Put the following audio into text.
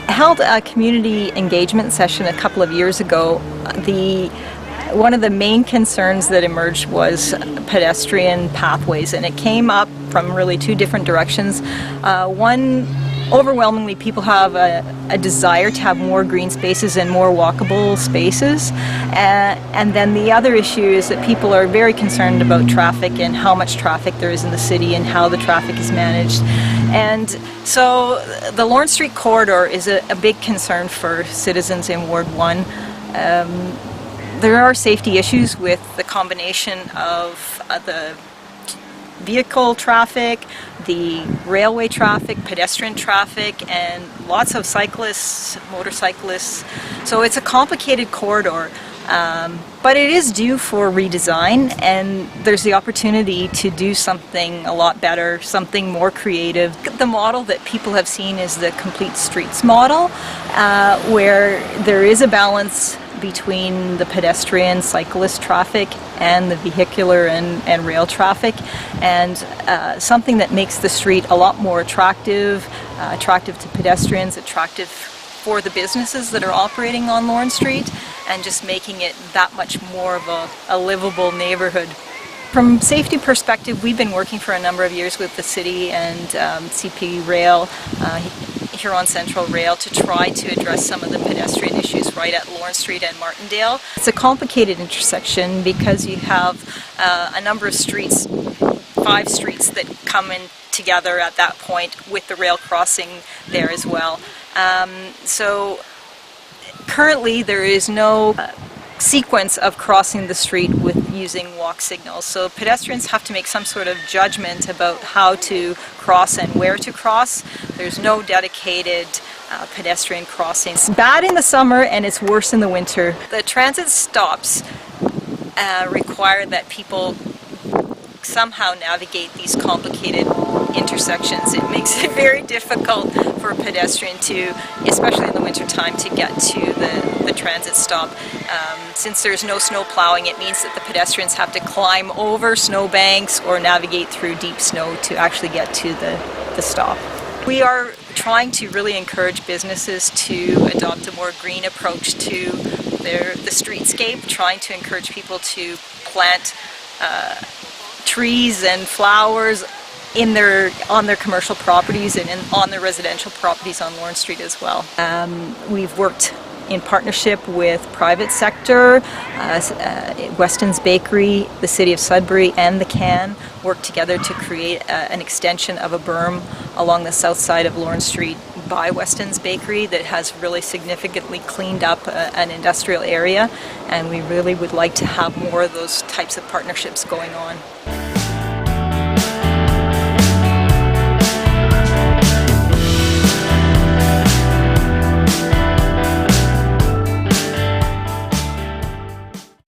held a community engagement session a couple of years ago. One of the main concerns that emerged was pedestrian pathways, and it came up from really two different directions. One, overwhelmingly, people have a desire to have more green spaces and more walkable spaces. And then the other issue is that people are very concerned about traffic and how much traffic there is in the city and how the traffic is managed. And so the LorneStreetCorridor is a big concern for citizens in Ward 1. There are safety issues with the combination of the vehicle traffic, the railway traffic, pedestrian traffic, and lots of cyclists, motorcyclists. So it's a complicated corridor, but it is due for redesign, and there's the opportunity to do something a lot better, something more creative. The model that people have seen is the Complete Streets model, where there is a balance between the pedestrian cyclist traffic and the vehicular and rail traffic, and something that makes the street a lot more attractive to pedestrians, attractive for the businesses that are operating on Lorne Street, and just making it that much more of a livable neighborhood. From safety perspective, we've been working for a number of years with the city and CP Rail, Huron Central Rail, to try to address some of the pedestrian issues right at Lorne Street and Martindale. It's a complicated intersection because you have a number of streets, 5 streets that come in together at that point, with the rail crossing there as well. So currently there is no sequence of crossing the street with using walk signals. So pedestrians have to make some sort of judgment about how to cross and where to cross. There's no dedicated pedestrian crossing. It's bad in the summer and it's worse in the winter. The transit stops require that people somehow navigate these complicated intersections. It makes it very difficult for a pedestrian to, especially in the winter time, to get to the transit stop. Since there's no snow plowing, it means that the pedestrians have to climb over snowbanks or navigate through deep snow to actually get to the stop. We are trying to really encourage businesses to adopt a more green approach to the streetscape, trying to encourage people to plant trees and flowers on their commercial properties and on their residential properties on Lorne Street as well. We've worked in partnership with private sector, Weston's Bakery, the City of Sudbury, and the CAN worked together to create an extension of a berm along the south side of Lorne Street by Weston's Bakery that has really significantly cleaned up an industrial area, and we really would like to have more of those types of partnerships going on.